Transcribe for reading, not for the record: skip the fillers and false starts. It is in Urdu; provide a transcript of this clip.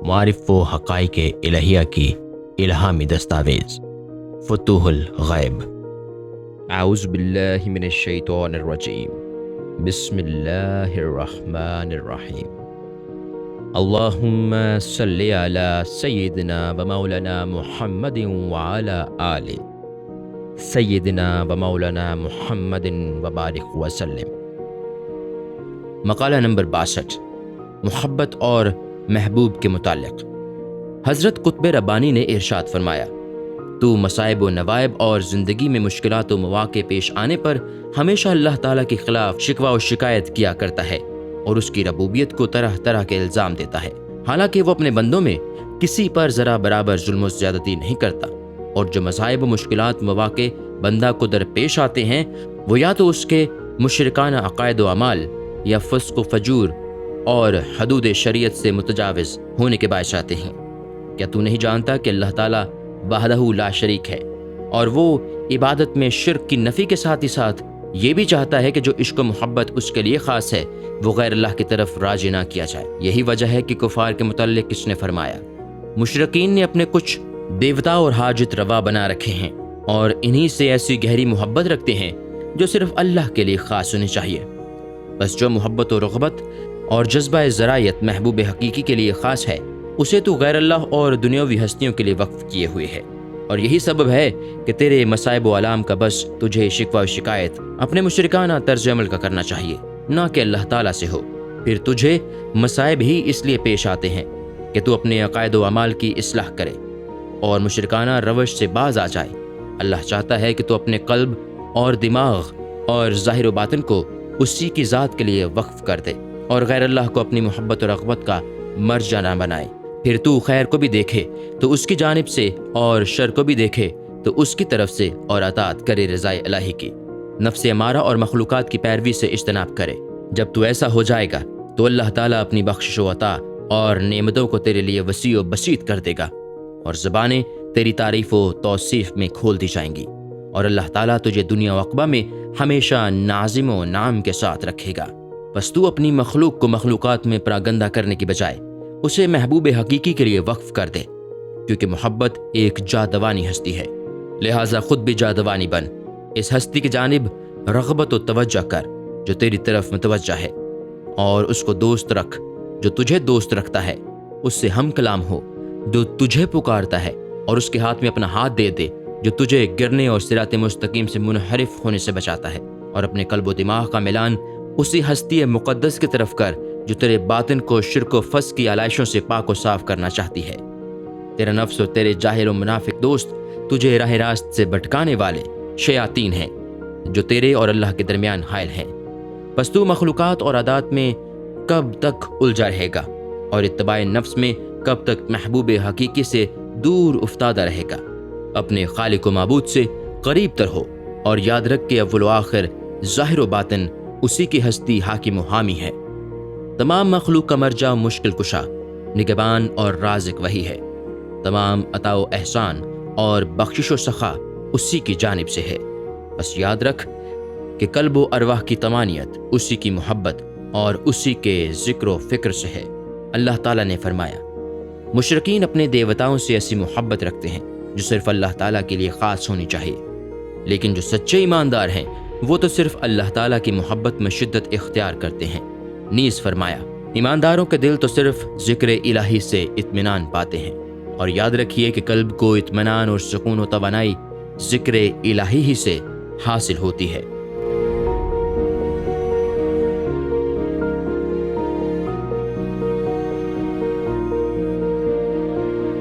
معرف و حقائق الہیہ کی الہامی دستاویز فتوح الغیب۔ اعوذ باللہ من الشیطان الرجیم، بسم اللہ الرحمن الرحیم۔ اللہم صلی علی سیدنا و مولانا محمد وعلی آل سیدنا و مولانا محمد وبارک وسلم۔ مقالہ نمبر 62، محبت اور محبوب کے متعلق۔ حضرت قطب ربانی نے ارشاد فرمایا، تو مصائب و نوائب اور زندگی میں مشکلات و مواقع پیش آنے پر ہمیشہ اللہ تعالیٰ کے خلاف شکوہ و شکایت کیا کرتا ہے اور اس کی ربوبیت کو طرح طرح کے الزام دیتا ہے، حالانکہ وہ اپنے بندوں میں کسی پر ذرا برابر ظلم و زیادتی نہیں کرتا، اور جو مصائب و مشکلات مواقع بندہ کو درپیش آتے ہیں وہ یا تو اس کے مشرکانہ عقائد و اعمال یا فسق و فجور اور حدود شریعت سے متجاوز ہونے کے باعث آتے ہیں۔ کیا تو نہیں جانتا کہ اللہ تعالیٰ وحدہ لا شریک ہے، اور وہ عبادت میں شرک کی نفی کے ساتھ ہی ساتھ یہ بھی چاہتا ہے کہ جو عشق و محبت اس کے لیے خاص ہے وہ غیر اللہ کی طرف راجع نہ کیا جائے۔ یہی وجہ ہے کہ کفار کے متعلق اس نے فرمایا، مشرکین نے اپنے کچھ دیوتا اور حاجت روا بنا رکھے ہیں اور انہی سے ایسی گہری محبت رکھتے ہیں جو صرف اللہ کے لیے خاص ہونی چاہیے۔ بس جو محبت و رغبت اور جذبہ ذرائیت محبوب حقیقی کے لیے خاص ہے اسے تو غیر اللہ اور دنیاوی ہستیوں کے لیے وقف کیے ہوئے ہے، اور یہی سبب ہے کہ تیرے مصائب و علام کا بس تجھے شکوہ و شکایت اپنے مشرکانہ طرز عمل کا کرنا چاہیے، نہ کہ اللہ تعالیٰ سے ہو۔ پھر تجھے مصائب ہی اس لیے پیش آتے ہیں کہ تو اپنے عقائد و اعمال کی اصلاح کرے اور مشرکانہ روش سے باز آ جائے۔ اللہ چاہتا ہے کہ تو اپنے قلب اور دماغ اور ظاہر و باطن کو اسی کی ذات کے لیے وقف کر دے اور غیر اللہ کو اپنی محبت و رغبت کا مرجع نہ بنائے۔ پھر تو خیر کو بھی دیکھے تو اس کی جانب سے اور شر کو بھی دیکھے تو اس کی طرف سے، اور اطاعت کرے رضائے الہی کی، نفس امارہ اور مخلوقات کی پیروی سے اجتناب کرے۔ جب تو ایسا ہو جائے گا تو اللہ تعالیٰ اپنی بخشش و عطا اور نعمتوں کو تیرے لیے وسیع و بسیط کر دے گا، اور زبانیں تیری تعریف و توصیف میں کھول دی جائیں گی، اور اللہ تعالیٰ تجھے دنیا و عقبہ میں ہمیشہ نازم و نعم کے ساتھ رکھے گا۔ بس تو اپنی مخلوق کو مخلوقات میں پراگندہ کرنے کی بجائے اسے محبوب حقیقی کے لیے وقف کر دے، کیونکہ محبت ایک جادوانی ہستی ہے، لہٰذا خود بھی جادوانی بن، اس ہستی کی جانب رغبت و توجہ کر جو تیری طرف متوجہ ہے، اور اس کو دوست رکھ جو تجھے دوست رکھتا ہے، اس سے ہم کلام ہو جو تجھے پکارتا ہے، اور اس کے ہاتھ میں اپنا ہاتھ دے دے جو تجھے گرنے اور صراط مستقیم سے منحرف ہونے سے بچاتا ہے، اور اپنے قلب و دماغ کا میلان اسی ہستی مقدس کی طرف کر جو تیرے باطن کو شرک و فسق کی علائشوں سے پاک و صاف کرنا چاہتی ہے۔ تیرا نفس اور تیرے جاہل و منافق دوست تجھے راہ راست سے بھٹکانے والے شیاطین ہیں جو تیرے اور اللہ کے درمیان حائل ہیں۔ پس تو مخلوقات اور عادات میں کب تک الجھا رہے گا اور اتباع نفس میں کب تک محبوب حقیقی سے دور افتادہ رہے گا؟ اپنے خالق و معبود سے قریب تر ہو، اور یاد رکھ کہ اول و آخر ظاہر و باطن اسی کی ہستی حاکم و حامی ہے۔ تمام مخلوق کا مرجع مشکل کشا، نگہبان اور رازق وہی ہے۔ تمام عطا و احسان اور بخشش و سخا اسی کی جانب سے ہے۔ بس یاد رکھ کہ قلب و ارواح کی طمانیت اسی کی محبت اور اسی کے ذکر و فکر سے ہے۔ اللہ تعالیٰ نے فرمایا، مشرکین اپنے دیوتاؤں سے ایسی محبت رکھتے ہیں جو صرف اللہ تعالیٰ کے لیے خاص ہونی چاہیے، لیکن جو سچے ایماندار ہیں وہ تو صرف اللہ تعالیٰ کی محبت میں شدت اختیار کرتے ہیں۔ نیز فرمایا، ایمانداروں کے دل تو صرف ذکر الہی سے اطمینان پاتے ہیں، اور یاد رکھیے کہ قلب کو اطمینان اور سکون و توانائی ذکر الہی ہی سے حاصل ہوتی ہے۔